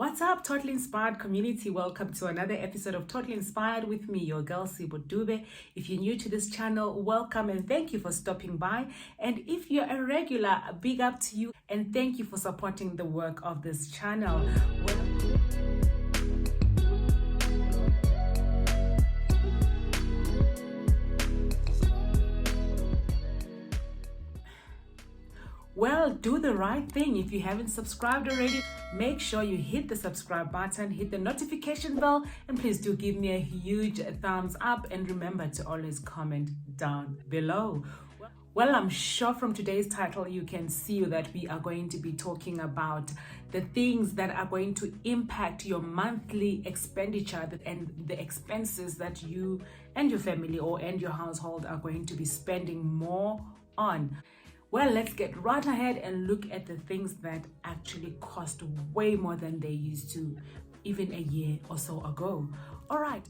What's up, Totally Inspired community? Welcome to another episode of Totally Inspired with me, your girl Sibo Dube. If you're new to this channel, welcome and thank you for stopping by. And if you're a regular, a big up to you and thank you for supporting the work of this channel. Well, do the right thing. If you haven't subscribed already, make sure you hit the subscribe button, hit the notification bell, and please do give me a huge thumbs up. And remember to always comment down below. Well, I'm sure from today's title you can see that we are going to be talking about the things that are going to impact your monthly expenditure and the expenses that you and your family and your household are going to be spending more on. Well, let's get right ahead and look at the things that actually cost way more than they used to even a year or so ago. All right,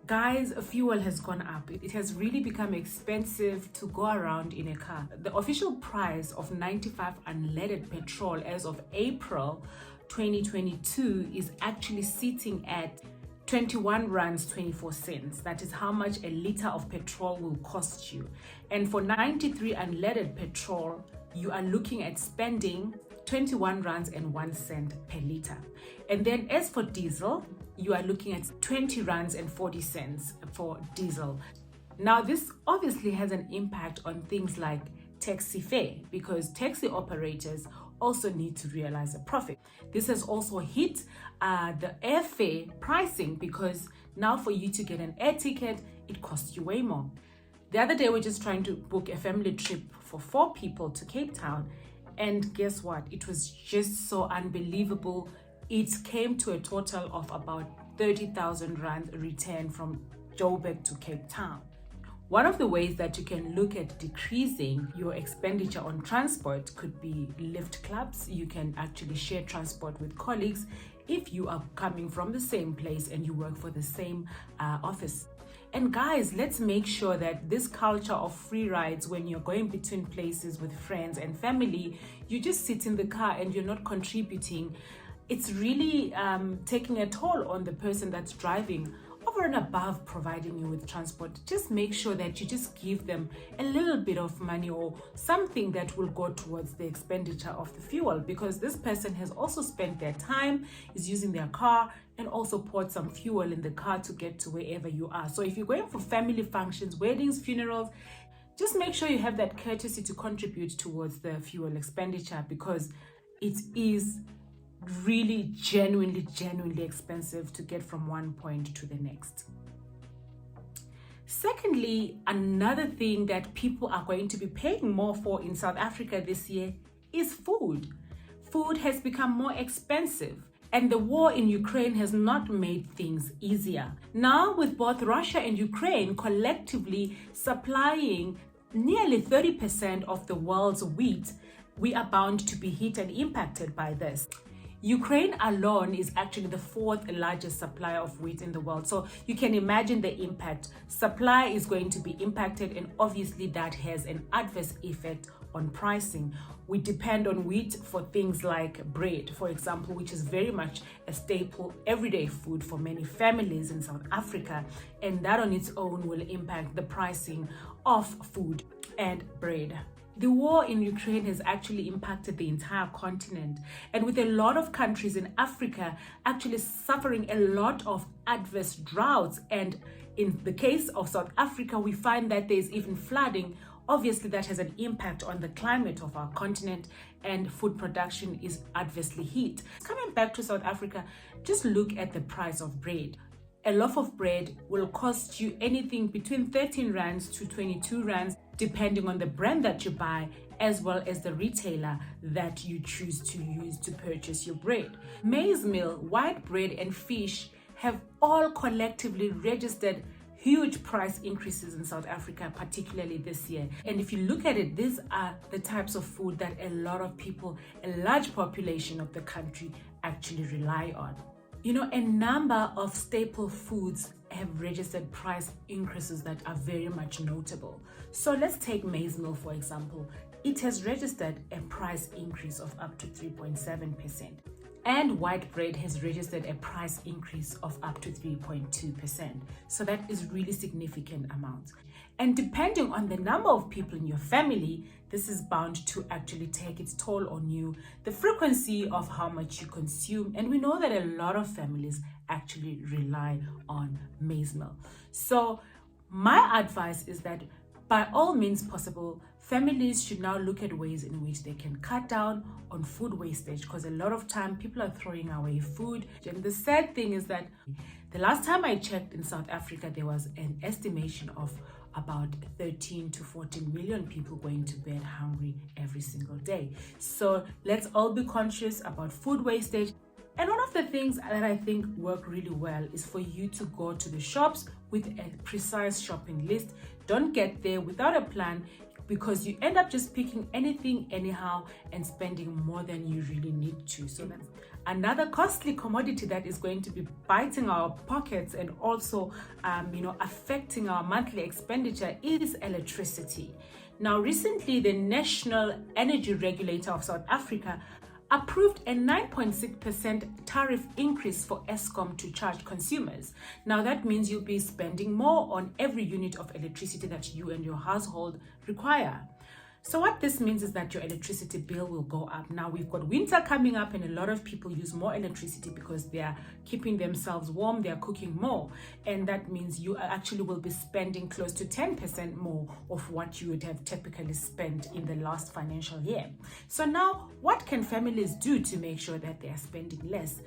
guys, fuel has gone up. It has really become expensive to go around in a car. The official price of 95 unleaded petrol as of April 2022 is actually sitting at 21 rands 24 cents. That is how much a liter of petrol will cost you. And for 93 unleaded petrol, you are looking at spending 21 rands and 1 cent per liter. And then as for diesel, you are looking at 20 rands and 40 cents for diesel. Now this obviously has an impact on things like taxi fare, because taxi operators also need to realize a profit. This has also hit the airfare pricing, because now for you to get an air ticket, it costs you way more. The other day, we're just trying to book a family trip for 4 people to Cape Town. And guess what? It was just so unbelievable. It came to a total of about 30,000 rand return from Joburg to Cape Town. One of the ways that you can look at decreasing your expenditure on transport could be lift clubs. You can actually share transport with colleagues if you are coming from the same place and you work for the same office. And guys, let's make sure that this culture of free rides, when you're going between places with friends and family, you just sit in the car and you're not contributing. It's really taking a toll on the person that's driving. Over and above providing you with transport, just make sure that you just give them a little bit of money or something that will go towards the expenditure of the fuel, because this person has also spent their time, is using their car, and also poured some fuel in the car to get to wherever you are. So if you're going for family functions, weddings, funerals, just make sure you have that courtesy to contribute towards the fuel expenditure, because it is really genuinely expensive to get from one point to the next. Secondly, another thing that people are going to be paying more for in South Africa this year is food. Food has become more expensive, and the war in Ukraine has not made things easier. Now, with both Russia and Ukraine collectively supplying nearly 30% of the world's wheat, we are bound to be hit and impacted by this. Ukraine alone is actually the 4th largest supplier of wheat in the world. So you can imagine the impact. Supply is going to be impacted, and obviously that has an adverse effect on pricing. We depend on wheat for things like bread, for example, which is very much a staple everyday food for many families in South Africa. And that on its own will impact the pricing of food and bread. The war in Ukraine has actually impacted the entire continent, and with a lot of countries in Africa actually suffering a lot of adverse droughts. And in the case of South Africa, we find that there's even flooding. Obviously, that has an impact on the climate of our continent, and food production is adversely hit. Coming back to South Africa, just look at the price of bread. A loaf of bread will cost you anything between 13 rands to 22 rands, depending on the brand that you buy, as well as the retailer that you choose to use to purchase your bread. Maize meal, white bread, and fish have all collectively registered huge price increases in South Africa, particularly this year. And if you look at it, these are the types of food that a lot of people, a large population of the country, actually rely on. You know, a number of staple foods have registered price increases that are very much notable. So let's take maize meal, for example. It has registered a price increase of up to 3.7%. And white bread has registered a price increase of up to 3.2%. So that is really significant amount. And depending on the number of people in your family, this is bound to actually take its toll on you, the frequency of how much you consume. And we know that a lot of families actually rely on maize meal. So my advice is that by all means possible, families should now look at ways in which they can cut down on food wastage, because a lot of time people are throwing away food. And the sad thing is that the last time I checked in South Africa, there was an estimation of about 13 to 14 million people going to bed hungry every single day. So let's all be conscious about food wastage. And one of the things that I think work really well is for you to go to the shops with a precise shopping list. Don't get there without a plan, because you end up just picking anything anyhow and spending more than you really need to. So that's another costly commodity that is going to be biting our pockets and also affecting our monthly expenditure is electricity. Now recently, the National Energy Regulator of South Africa approved a 9.6% tariff increase for Eskom to charge consumers. Now that means you'll be spending more on every unit of electricity that you and your household require. So what this means is that your electricity bill will go up. Now we've got winter coming up and a lot of people use more electricity because they are keeping themselves warm, they are cooking more. And that means you actually will be spending close to 10% more of what you would have typically spent in the last financial year. So now what can families do to make sure that they are spending less?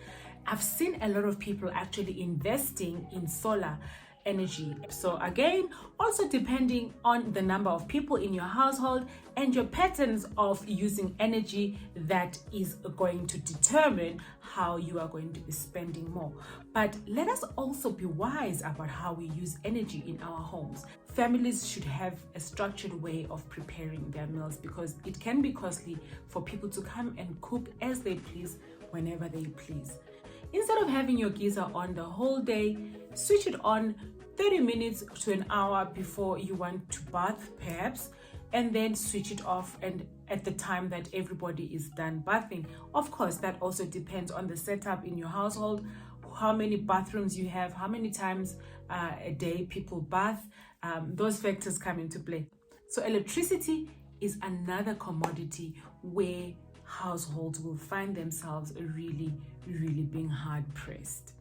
I've seen a lot of people actually investing in solar energy. So again, also depending on the number of people in your household and your patterns of using energy, that is going to determine how you are going to be spending more. But let us also be wise about how we use energy in our homes. Families should have a structured way of preparing their meals, because it can be costly for people to come and cook as they please whenever they please. Instead of having your geyser on the whole day, switch it on 30 minutes to an hour before you want to bath perhaps, and then switch it off and at the time that everybody is done bathing. Of course, that also depends on the setup in your household, how many bathrooms you have, how many times a day people bath. Those factors come into play. So electricity is another commodity where households will find themselves really being hard pressed.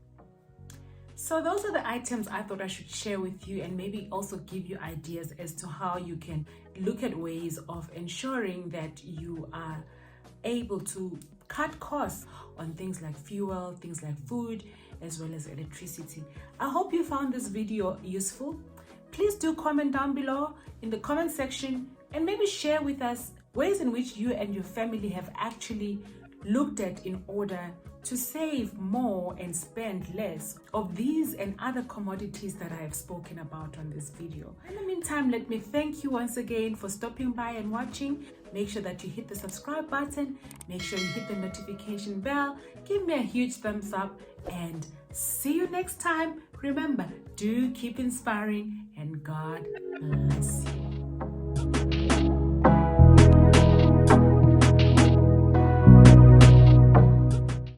So those are the items I thought I should share with you, and maybe also give you ideas as to how you can look at ways of ensuring that you are able to cut costs on things like fuel, things like food, as well as electricity. I hope you found this video useful. Please do comment down below in the comment section and maybe share with us ways in which you and your family have actually looked at in order to save more and spend less of these and other commodities that I have spoken about on this video. In the meantime, let me thank you once again for stopping by and watching. Make sure that you hit the subscribe button, make sure you hit the notification bell, give me a huge thumbs up, and see you next time. Remember, do keep inspiring, and God bless you.